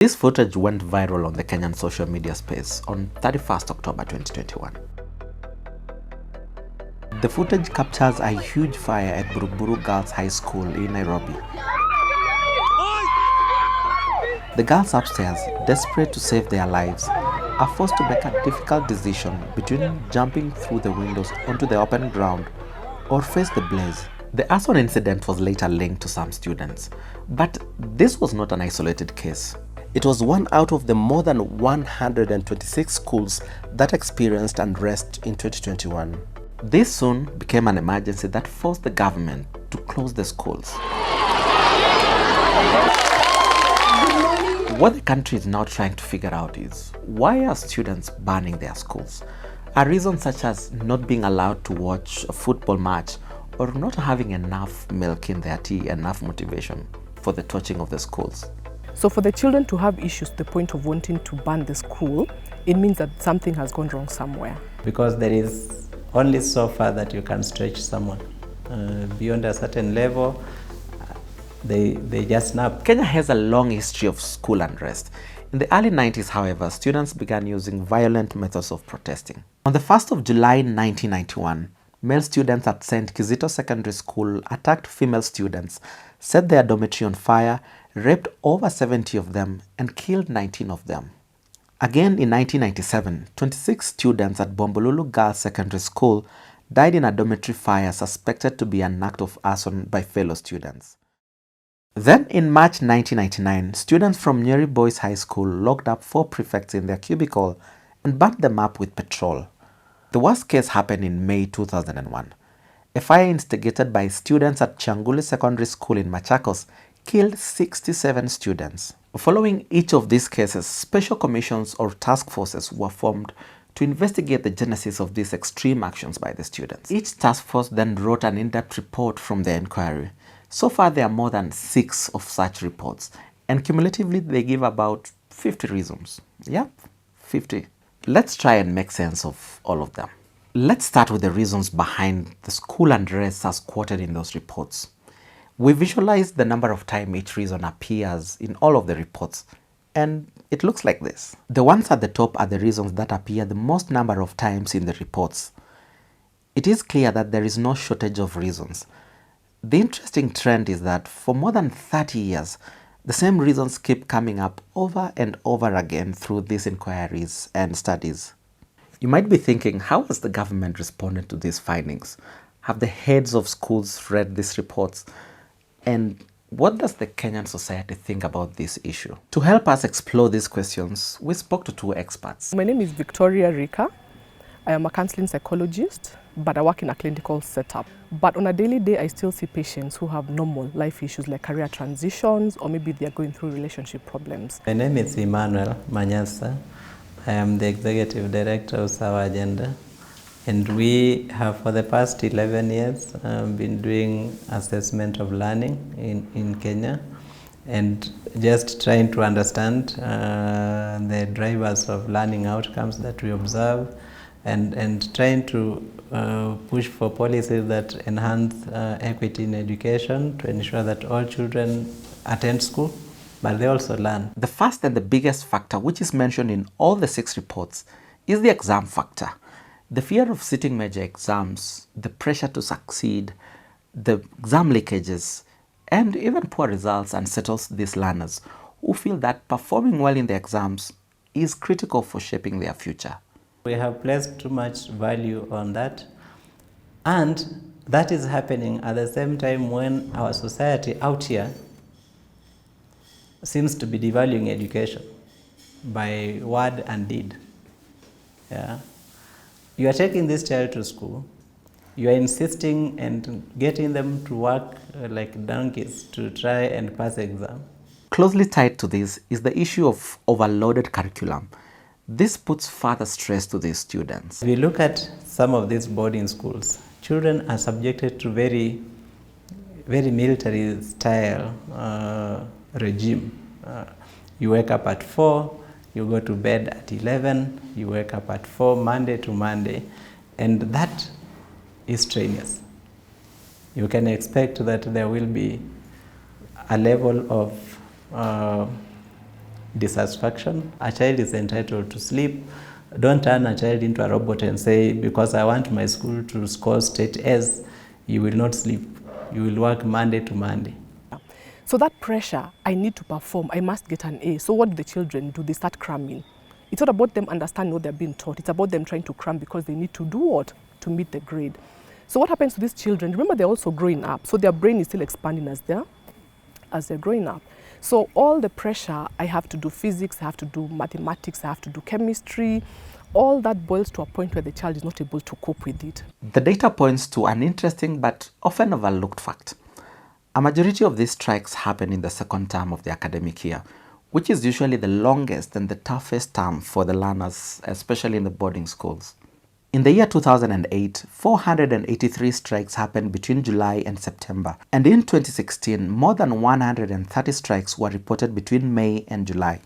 This footage went viral on the Kenyan social media space on 31st October 2021. The footage captures a huge fire at Buruburu Girls High School in Nairobi. The girls upstairs, desperate to save their lives, are forced to make a difficult decision between jumping through the windows onto the open ground or face the blaze. The arson incident was later linked to some students, but this was not an isolated case. It was one out of the more than 126 schools that experienced unrest in 2021. This soon became an emergency that forced the government to close the schools. What the country is now trying to figure out is, why are students burning their schools? Are reasons such as not being allowed to watch a football match or not having enough milk in their tea enough motivation for the torching of the schools? So for the children to have issues to the point of wanting to burn the school, it means that something has gone wrong somewhere. Because there is only so far that you can stretch someone. Beyond a certain level, they just snap. Kenya has a long history of school unrest. In the early 90s, however, students began using violent methods of protesting. On the 1st of July 1991, male students at St. Kizito Secondary School attacked female students, set their dormitory on fire, raped over 70 of them, and killed 19 of them. Again in 1997, 26 students at Bombolulu Girls Secondary School died in a dormitory fire suspected to be an act of arson by fellow students. Then in March 1999, students from Nyeri Boys High School locked up 4 prefects in their cubicle and burnt them up with petrol. The worst case happened in May 2001. A fire instigated by students at Changuli Secondary School in Machakos killed 67 students. Following each of these cases, special commissions or task forces were formed to investigate the genesis of these extreme actions by the students. Each task force then wrote an in-depth report from their inquiry. So far, there are more than 6 of such reports, and cumulatively they give about 50 reasons. Yep, 50. Let's try and make sense of all of them. Let's start with the reasons behind the school unrest as quoted in those reports. We visualize the number of times each reason appears in all of the reports, and it looks like this. The ones at the top are the reasons that appear the most number of times in the reports. It is clear that there is no shortage of reasons. The interesting trend is that for more than 30 years, the same reasons keep coming up over and over again through these inquiries and studies. You might be thinking, how has the government responded to these findings? Have the heads of schools read these reports? And what does the Kenyan society think about this issue? To help us explore these questions, we spoke to 2 experts. My name is Victoria Rika. I am a counseling psychologist, but I work in a clinical setup. But on a daily day, I still see patients who have normal life issues like career transitions, or maybe they're going through relationship problems. My name is Emmanuel Manyasa. I am the executive director of Sawa Agenda. And we have, for the past 11 years, been doing assessment of learning in Kenya, and just trying to understand the drivers of learning outcomes that we observe, and trying to push for policies that enhance equity in education to ensure that all children attend school, but they also learn. The first and the biggest factor, which is mentioned in all the 6 reports, is the exam factor. The fear of sitting major exams, the pressure to succeed, the exam leakages, and even poor results unsettles these learners who feel that performing well in the exams is critical for shaping their future. We have placed too much value on that, and that is happening at the same time when our society out here seems to be devaluing education by word and deed. Yeah. You are taking this child to school, you are insisting and getting them to work like donkeys to try and pass the exam. Closely tied to this is the issue of overloaded curriculum. This puts further stress to these students. If we look at some of these boarding schools, children are subjected to very military style regime. You wake up at 4, you go to bed at 11, you wake up at 4 Monday to Monday, and that is strenuous. You can expect that there will be a level of dissatisfaction. A child is entitled to sleep. Don't turn a child into a robot and say, because I want my school to score straight A's, you will not sleep. You will work Monday to Monday. So that pressure, I need to perform, I must get an A. So what do the children do? They start cramming. It's not about them understanding what they're being taught. It's about them trying to cram because they need to do what? To meet the grade. So what happens to these children? Remember, they're also growing up. So their brain is still expanding as they're growing up. So all the pressure, I have to do physics, I have to do mathematics, I have to do chemistry, all that boils to a point where the child is not able to cope with it. The data points to an interesting but often overlooked fact. A majority of these strikes happen in the second term of the academic year, which is usually the longest and the toughest term for the learners, especially in the boarding schools. In the year 2008, 483 strikes happened between July and September, and in 2016, more than 130 strikes were reported between May and July.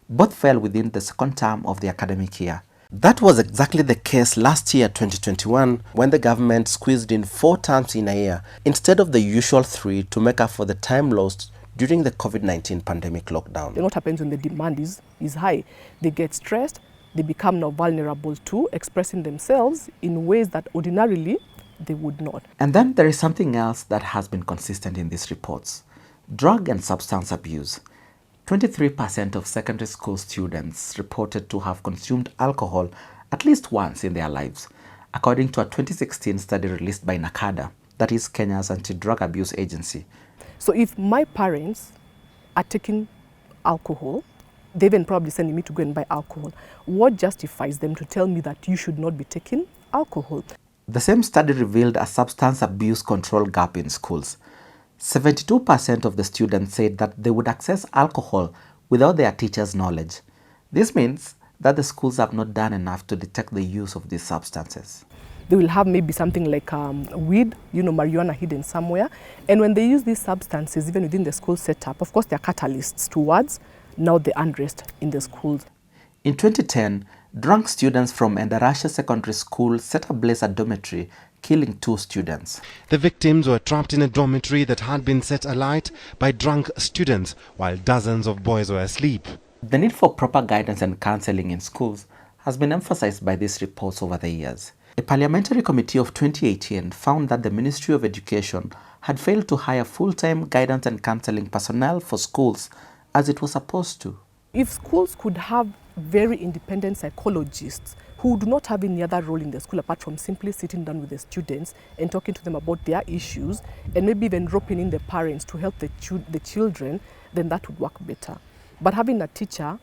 Both fell within the second term of the academic year. That was exactly the case last year, 2021, when the government squeezed in 4 terms in a year instead of the usual 3 to make up for the time lost during the COVID-19 pandemic lockdown. Then what happens when the demand is high? They get stressed, they become now vulnerable to expressing themselves in ways that ordinarily they would not. And then there is something else that has been consistent in these reports: drug and substance abuse. 23% of secondary school students reported to have consumed alcohol at least once in their lives, according to a 2016 study released by NACADA, that is Kenya's anti-drug abuse agency. So if my parents are taking alcohol, they even probably sending me to go and buy alcohol, what justifies them to tell me that you should not be taking alcohol? The same study revealed a substance abuse control gap in schools. 72% of the students said that they would access alcohol without their teachers' knowledge. This means that the schools have not done enough to detect the use of these substances. They will have maybe something like weed, marijuana hidden somewhere. And when they use these substances, even within the school setup, of course, they're catalysts towards now the unrest in the schools. In 2010, drunk students from Endarasha Secondary School set ablaze a dormitory, killing 2 students. The victims were trapped in a dormitory that had been set alight by drunk students, while dozens of boys were asleep. The need for proper guidance and counselling in schools has been emphasized by these reports over the years. A parliamentary committee of 2018 found that the Ministry of Education had failed to hire full-time guidance and counselling personnel for schools as it was supposed to. If schools could have very independent psychologists who do not have any other role in the school apart from simply sitting down with the students and talking to them about their issues, and maybe even dropping in the parents to help the children, then that would work better. But having a teacher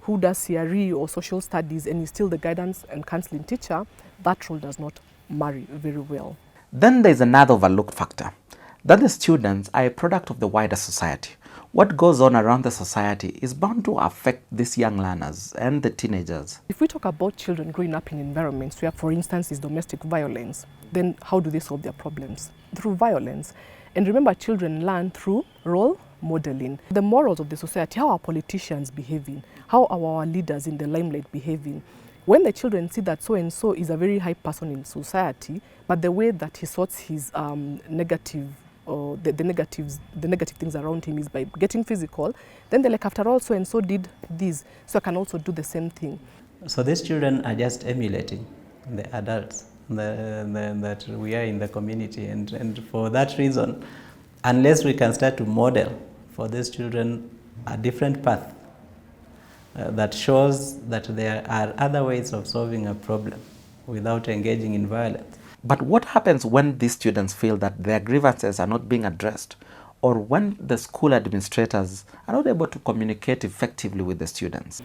who does CRE or social studies and is still the guidance and counseling teacher, that role does not marry very well. Then there is another overlooked factor, that the students are a product of the wider society. What goes on around the society is bound to affect these young learners and the teenagers. If we talk about children growing up in environments where, for instance, is domestic violence, then how do they solve their problems? Through violence. And remember, children learn through role modeling. The morals of the society, how are politicians behaving? How are our leaders in the limelight behaving? When the children see that so-and-so is a very high person in society, but the way that he sorts his negative or the negative things around him is by getting physical, then they're like, after all, so-and-so did this, so I can also do the same thing. So these children are just emulating the adults that we are in the community. And for that reason, unless we can start to model for these children a different path that shows that there are other ways of solving a problem without engaging in violence. But what happens when these students feel that their grievances are not being addressed, or when the school administrators are not able to communicate effectively with the students?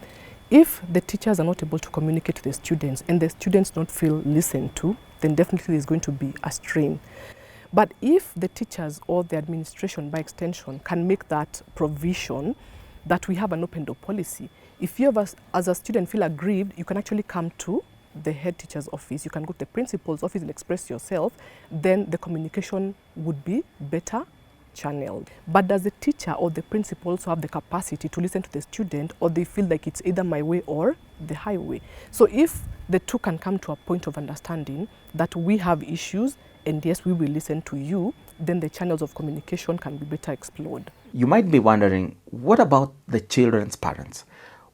If the teachers are not able to communicate to the students and the students don't feel listened to, then definitely there's going to be a strain. But if the teachers or the administration by extension can make that provision that we have an open door policy, if you as a student feel aggrieved, you can actually come to the head teacher's office, you can go to the principal's office and express yourself, then the communication would be better channeled. But does the teacher or the principal also have the capacity to listen to the student, or they feel like it's either my way or the highway? So if the two can come to a point of understanding that we have issues and yes, we will listen to you, then the channels of communication can be better explored. You might be wondering, what about the children's parents?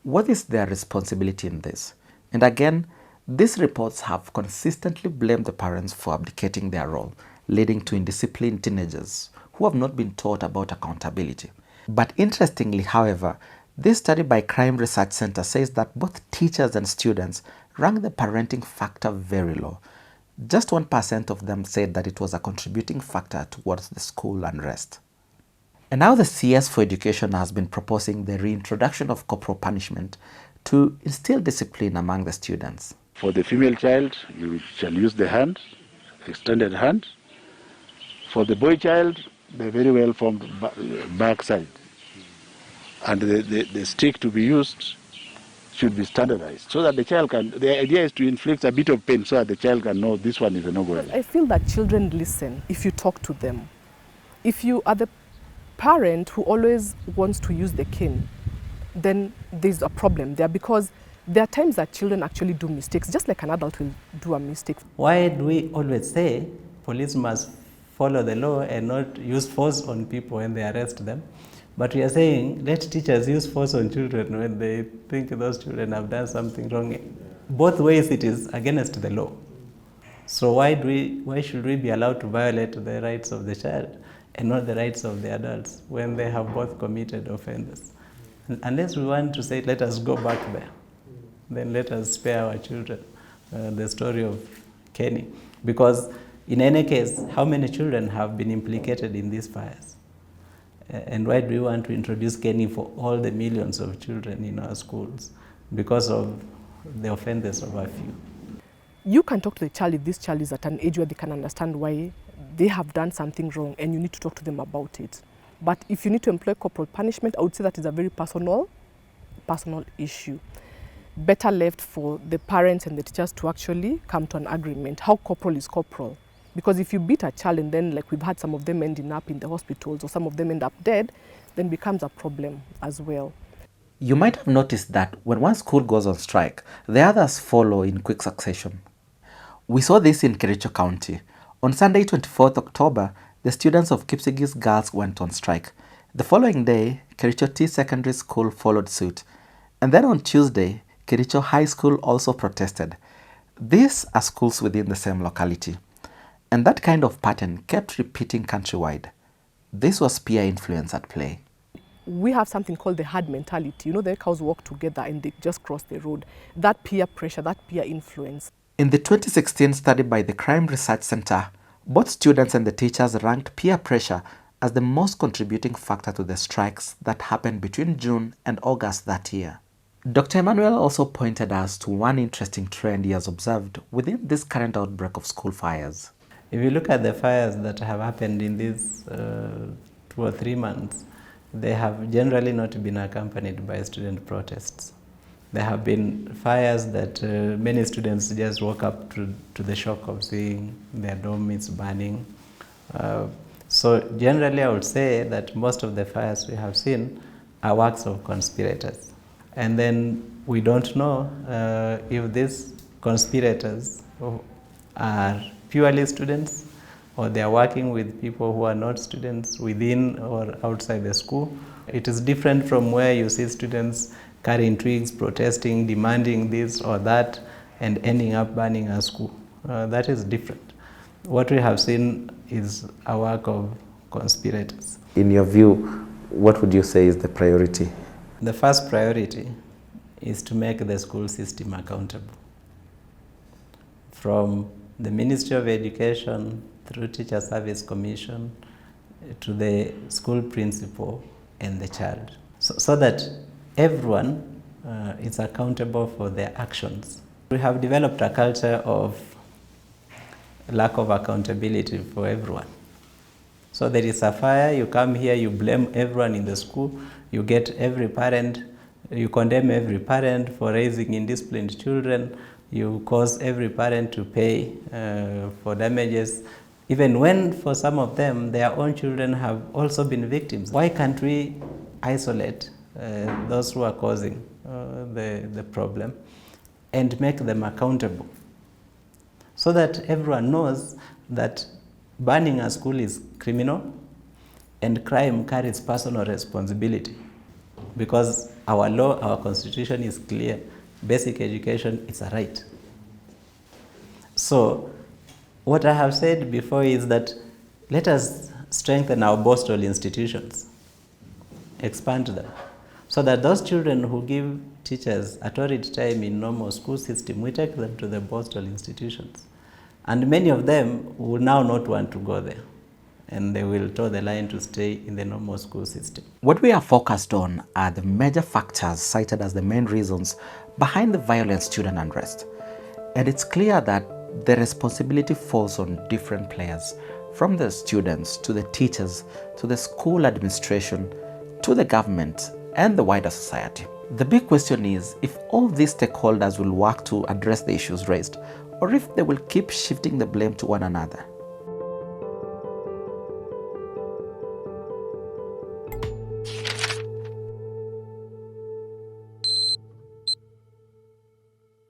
What is their responsibility in this? And again, these reports have consistently blamed the parents for abdicating their role, leading to indisciplined teenagers who have not been taught about accountability. But interestingly, however, this study by Crime Research Center says that both teachers and students rank the parenting factor very low. Just 1% of them said that it was a contributing factor towards the school unrest. And now the CS for Education has been proposing the reintroduction of corporal punishment to instill discipline among the students. For the female child, you shall use the hand, extended hand. For the boy child, the very well formed back side. And the stick to be used should be standardized so that the child can, the idea is to inflict a bit of pain so that the child can know this one is a no-go. I feel that children listen if you talk to them. If you are the parent who always wants to use the cane, then there's a problem there, because there are times that children actually do mistakes, just like an adult will do a mistake. Why do we always say police must follow the law and not use force on people when they arrest them? But we are saying let teachers use force on children when they think those children have done something wrong. Both ways it is against the law. So why should we be allowed to violate the rights of the child and not the rights of the adults when they have both committed offenses? Unless we want to say let us go back there, then let us spare our children the story of Kenny. Because in any case, how many children have been implicated in these fires? And why do we want to introduce Kenny for all the millions of children in our schools? Because of the offenses of a few. You can talk to the child if this child is at an age where they can understand why they have done something wrong, and you need to talk to them about it. But if you need to employ corporal punishment, I would say that is a very personal issue. Better left for the parents and the teachers to actually come to an agreement. How corporal is corporal? Because if you beat a child and then, like we've had some of them ending up in the hospitals or some of them end up dead, then becomes a problem as well. You might have noticed that when one school goes on strike, the others follow in quick succession. We saw this in Kericho County. On Sunday, 24th October, the students of Kipsigis Girls went on strike. The following day, Kericho T Secondary School followed suit. And then on Tuesday, Kericho High School also protested. These are schools within the same locality. And that kind of pattern kept repeating countrywide. This was peer influence at play. We have something called the herd mentality. You know, the cows walk together and they just cross the road. That peer pressure, that peer influence. In the 2016 study by the Crime Research Center, both students and the teachers ranked peer pressure as the most contributing factor to the strikes that happened between June and August that year. Dr. Emmanuel also pointed us to one interesting trend he has observed within this current outbreak of school fires. If you look at the fires that have happened in these 2 or 3 months, they have generally not been accompanied by student protests. There have been fires that many students just woke up to the shock of seeing their dormitories burning. So generally I would say that most of the fires we have seen are works of conspirators. And then we don't know if these conspirators are purely students, or they are working with people who are not students within or outside the school. It is different from where you see students carrying twigs, protesting, demanding this or that, and ending up burning a school. That is different. What we have seen is a work of conspirators. In your view, what would you say is the priority? The first priority is to make the school system accountable. From the Ministry of Education through Teacher Service Commission to the school principal and the child, so that everyone is accountable for their actions. We have developed a culture of lack of accountability for everyone. So there is a fire, you come here, you blame everyone in the school, you get every parent, you condemn every parent for raising indisciplined children, you cause every parent to pay for damages, even when for some of them their own children have also been victims. Why can't we isolate those who are causing the problem and make them accountable so that everyone knows that burning a school is criminal And crime carries personal responsibility, because our law, our constitution is clear. Basic education is a right. So what I have said before is that let us strengthen our borstal institutions, expand them, so that those children who give teachers a torrid time in normal school system, we take them to the borstal institutions. And many of them will now not want to go there, and they will toe the line to stay in the normal school system. What we are focused on are the major factors cited as the main reasons behind the violent student unrest. And it's clear that the responsibility falls on different players, from the students to the teachers to the school administration to the government and the wider society. The big question is if all these stakeholders will work to address the issues raised, or if they will keep shifting the blame to one another.